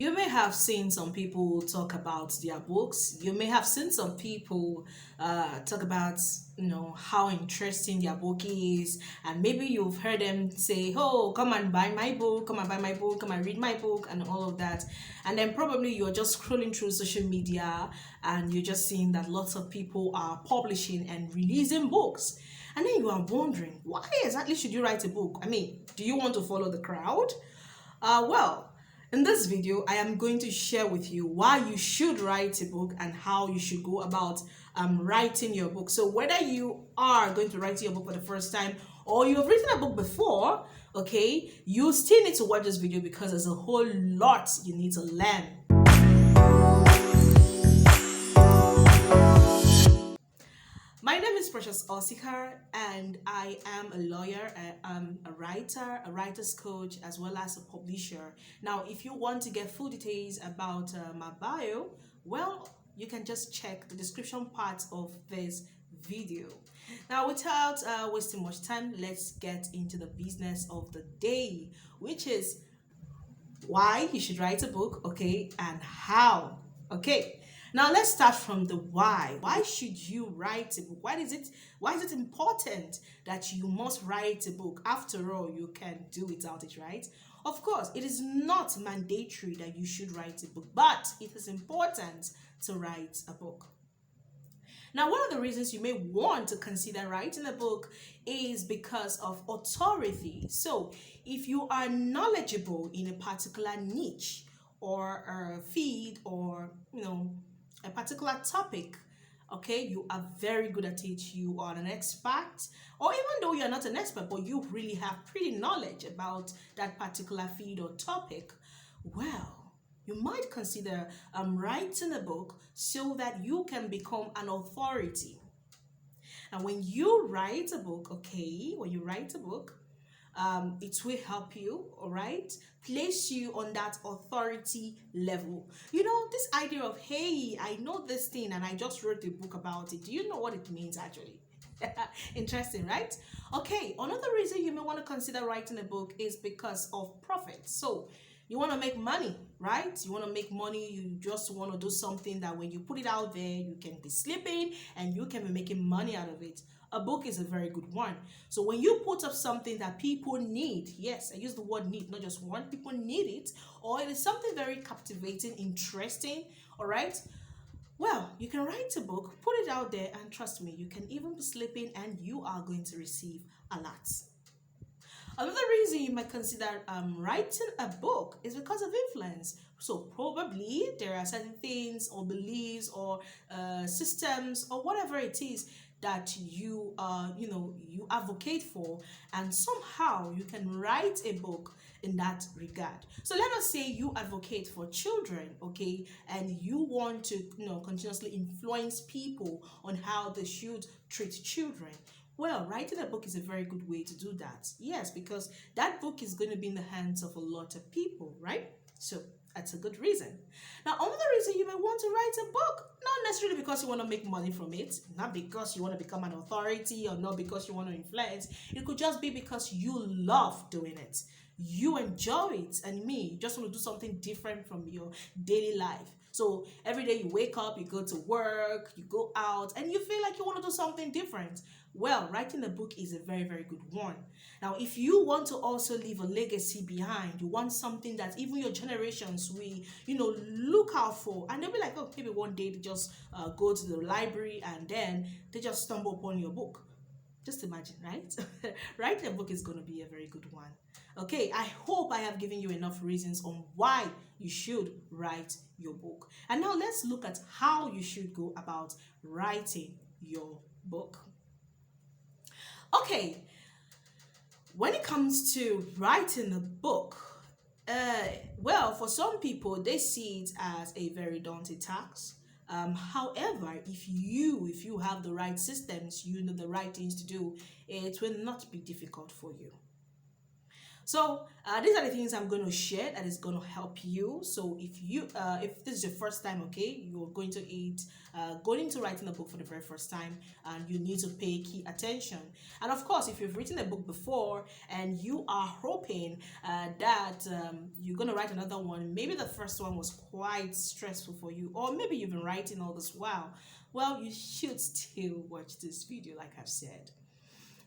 You may have seen some people talk about their books. You may have seen some people talk about, how interesting their book is, and maybe you've heard them say, "Oh, come and buy my book, come and buy my book, come and read my book," and all of that. And then probably you're just scrolling through social media, and you're just seeing that lots of people are publishing and releasing books, and then you are wondering, why exactly should you write a book? I mean, do you want to follow the crowd? Well, in this video, I am going to share with you why you should write a book and how you should go about writing your book. So whether you are going to write your book for the first time or you have written a book before, okay, you still need to watch this video because there's a whole lot you need to learn. My name is Precious Osikha, and I am a lawyer, I'm a writer, a writer's coach, as well as a publisher. Now, if you want to get full details about my bio, well, you can just check the description part of this video. Now, without wasting much time, let's get into the business of the day, which is why you should write a book, okay, and how. Okay. Now let's start from the why. Why should you write a book? Why is it important that you must write a book? After all, you can do without it, right? Of course, it is not mandatory that you should write a book, but it is important to write a book. Now, one of the reasons you may want to consider writing a book is because of authority. So, if you are knowledgeable in a particular niche or a field or, a particular topic, okay, you are very good at it, you are an expert, or even though you're not an expert, but you really have pretty knowledge about that particular field or topic, well, you might consider writing a book so that you can become an authority. And when you write a book, okay, when you write a book, it will help you, all right, place you on that authority level. This idea of, hey, I know this thing and I just wrote a book about it. Do you know what it means actually? Interesting, right? Okay, another reason you may want to consider writing a book is because of profit. So you want to make money, right? You want to make money. You just want to do something that when you put it out there, you can be sleeping and you can be making money out of it. A book is a very good one. So when you put up something that people need, yes, I use the word need, not just want, people need it, or it is something very captivating, interesting, all right? Well, you can write a book, put it out there, and trust me, you can even be sleeping and you are going to receive a lot. Another reason you might consider writing a book is because of influence. So probably there are certain things or beliefs or systems or whatever it is that you advocate for, and somehow you can write a book in that regard. So let us say you advocate for children, okay, and you want to continuously influence people on how they should treat children. Well, writing a book is a very good way to do that. Yes, because that book is going to be in the hands of a lot of people, right? So that's a good reason. Now, another reason you may want to write a book, not necessarily because you want to make money from it, not because you want to become an authority or not because you want to influence. It could just be because you love doing it. You enjoy it, and me, you just want to do something different from your daily life. So every day you wake up, you go to work, you go out, and you feel like you want to do something different. Well, writing a book is a very, very good one. Now, if you want to also leave a legacy behind, you want something that even your generations will, look out for, and they'll be like, oh, maybe one day they just go to the library and then they just stumble upon your book. Just imagine, right? Writing a book is going to be a very good one. Okay, I hope I have given you enough reasons on why you should write your book. And now let's look at how you should go about writing your book. Okay, when it comes to writing a book, well, for some people, they see it as a very daunting task. However, if you have the right systems, you know the right things to do, it will not be difficult for you. So these are the things I'm going to share that is going to help you. So if this is your first time, okay, you're going into writing a book for the very first time, and you need to pay key attention. And of course, if you've written a book before and you are hoping that you're going to write another one, maybe the first one was quite stressful for you, or maybe you've been writing all this while, well, you should still watch this video, like I've said.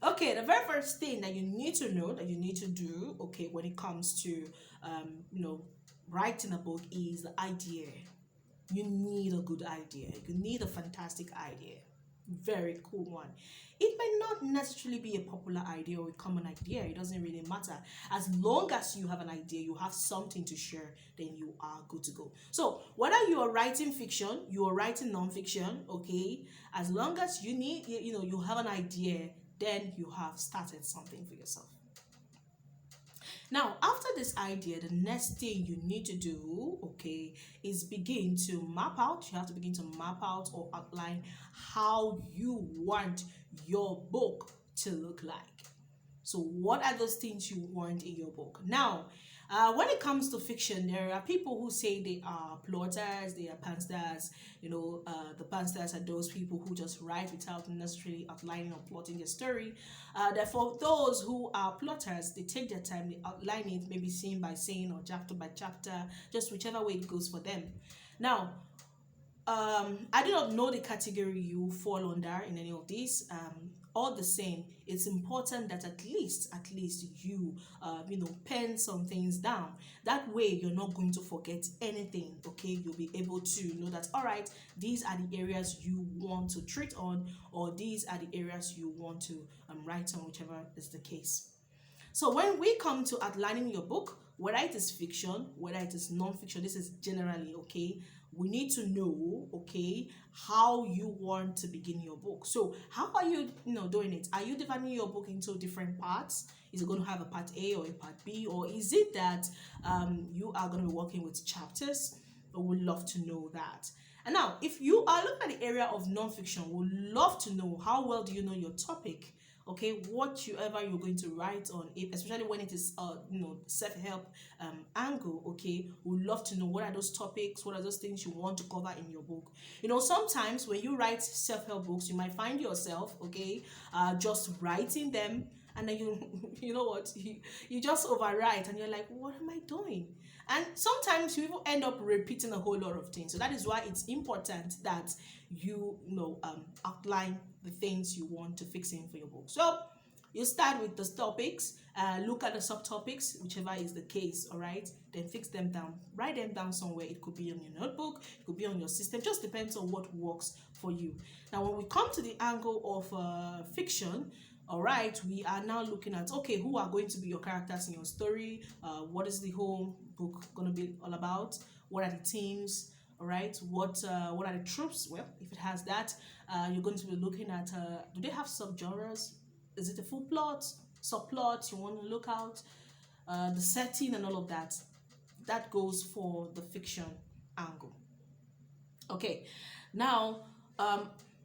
Okay, the very first thing that you need to know, that you need to do, okay, when it comes to writing a book, is the idea. You need a good idea. You need a fantastic idea. Very cool one. It may not necessarily be a popular idea or a common idea. It doesn't really matter. As long as you have an idea, you have something to share, then you are good to go. So whether you are writing fiction, you are writing non-fiction, okay, as long as you have an idea, then you have started something for yourself. Now, after this idea, the next thing you need to do, okay, is begin to map out. You have to begin to map out or outline how you want your book to look like. So what are those things you want in your book? Now, when it comes to fiction, there are people who say they are plotters, they are pansters. The pansters are those people who just write without necessarily outlining or plotting their story. Therefore, those who are plotters, they take their time, they outline it, maybe scene by scene or chapter by chapter, just whichever way it goes for them. Now, I do not know the category you fall under in any of these. All the same, it's important that at least you pen some things down. That way you're not going to forget anything. Okay, you'll be able to know that, all right, these are the areas you want to treat on, or these are the areas you want to write on, whichever is the case. So when we come to outlining your book, whether it is fiction, whether it is non-fiction, this is generally, okay, we need to know, okay, how you want to begin your book. So how are you, doing it? Are you dividing your book into different parts? Is it going to have a part A or a part B? Or is it that you are going to be working with chapters? We would love to know that. And now, if you are looking at the area of non-fiction, we would love to know how well do you know your topic. Okay, whatever you're going to write on it, especially when it is self-help angle. Okay, we'd love to know what are those topics, what are those things you want to cover in your book. Sometimes when you write self-help books, you might find yourself, okay, just writing them, and then you know what, you just overwrite, and you're like, what am I doing? And sometimes you even end up repeating a whole lot of things. So that is why it's important that you outline the things you want to fix in for your book. So you start with the topics, look at the subtopics, whichever is the case, all right? Then fix them down, write them down somewhere. It could be on your notebook, it could be on your system, just depends on what works for you. Now, when we come to the angle of fiction, all right, we are now looking at, okay, who are going to be your characters in your story? What is the whole book going to be all about? What are the themes? All right, what are the tropes? Well, if it has that, you're going to be looking at, do they have subgenres? Is it a full plot, subplot you want to look out? The setting and all of that. That goes for the fiction angle. Okay, now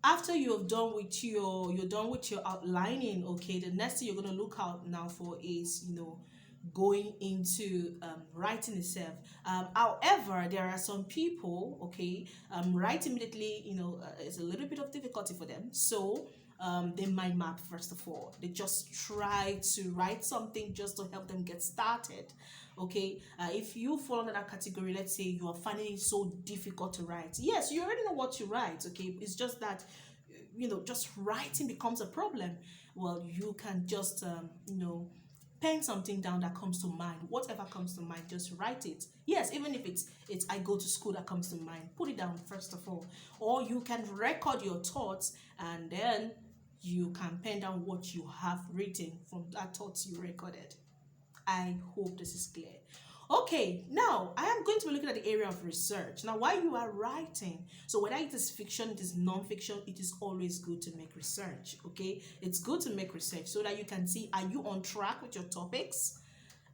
after you're done with your outlining, okay, the next thing you're going to look out now for is going into writing itself. However, there are some people, okay, write immediately, it's a little bit of difficulty for them. So they mind map first of all. They just try to write something just to help them get started. Okay, if you fall under that category, let's say you are finding it so difficult to write. Yes, you already know what you write. Okay, it's just that just writing becomes a problem. Well, you can just pen something down that comes to mind. Whatever comes to mind, just write it. Yes, even if it's I go to school that comes to mind, put it down first of all. Or you can record your thoughts, and then you can pen down what you have written from that thoughts you recorded. I hope this is clear. Okay, now I am going to be looking at the area of research. Now, while you are writing, so whether it is fiction, it is non-fiction, it is always good to make research. Okay, it's good to make research so that you can see, are you on track with your topics?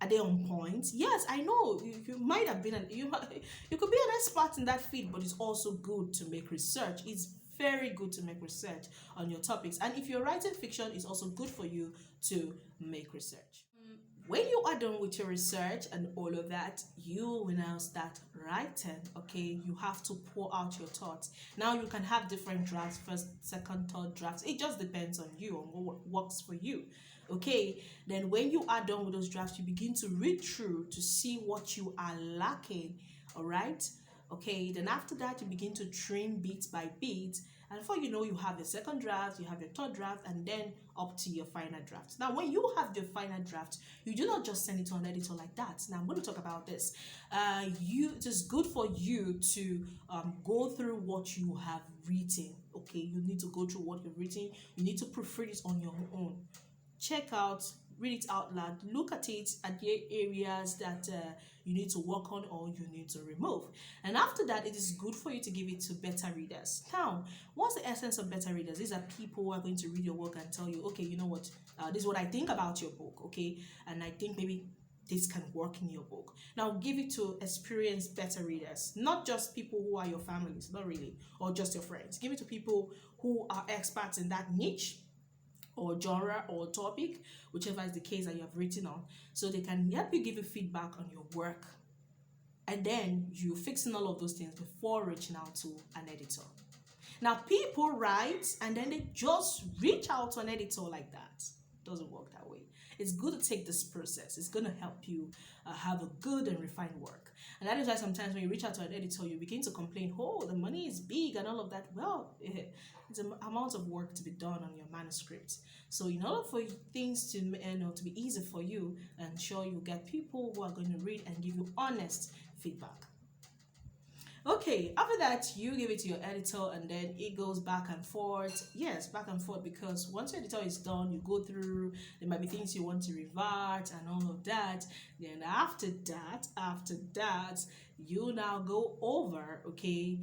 Are they on point? Yes, I know you might have been you could be an expert in that field, but it's also good to make research. It's very good to make research on your topics, and if you're writing fiction, it's also good for you to make research. When you are done with your research and all of that, you will now start writing. Okay, you have to pour out your thoughts. Now you can have different drafts, first, second, third drafts. It just depends on you, on what works for you. Okay, then when you are done with those drafts, you begin to read through to see what you are lacking. All right. Okay, then after that, you begin to trim bit by bit, and before you know, you have your second draft, you have your third draft, and then up to your final draft. Now when you have your final draft, you do not just send it to an editor like that. Now I'm going to talk about this. It is good for you to go through what you have written. Okay, you need to go through what you've written. You need to proofread it on your own. Check out, read it out loud, look at it at the areas that you need to work on or you need to remove. And after that, it is good for you to give it to beta readers. Now, what's the essence of beta readers? These are people who are going to read your work and tell you, okay, you know what, this is what I think about your book, okay, and I think maybe this can work in your book. Now give it to experienced beta readers, not just people who are your families, not really, or just your friends. Give it to people who are experts in that niche or genre or topic, whichever is the case that you have written on, so they can help you, give you feedback on your work, and then you fixing all of those things before reaching out to an editor. Now people write and then they just reach out to an editor like that. It doesn't work that way. It's good to take this process. It's going to help you have a good and refined work. And that is why sometimes when you reach out to an editor, you begin to complain, oh, the money is big and all of that. Well, it's an amount of work to be done on your manuscript. So in order for things to to be easy for you, ensure you get people who are going to read and give you honest feedback. Okay, after that, you give it to your editor and then it goes back and forth. Yes, back and forth, because once your editor is done, you go through, there might be things you want to revert and all of that. Then after that, you now go over, okay,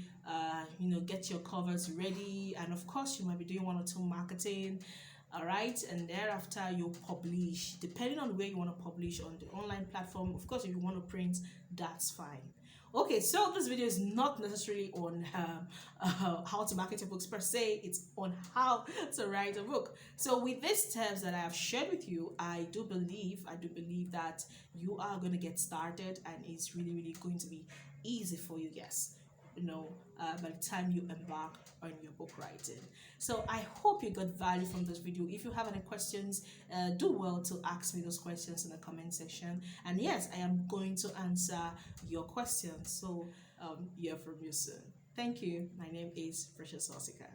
get your covers ready. And of course, you might be doing one or two marketing. All right, and thereafter you publish, depending on where you want to publish on the online platform. Of course, if you want to print, that's fine. Okay, so this video is not necessarily on how to market your books per se. It's on how to write a book. So with these steps that I have shared with you, I do believe that you are going to get started, and it's really going to be easy for you. Yes, by the time you embark on your book writing. So I hope you got value from this video. If you have any questions, do well to ask me those questions in the comment section, and yes, I am going to answer your questions. So hear from you soon. Thank you. My name is Precious Osikha.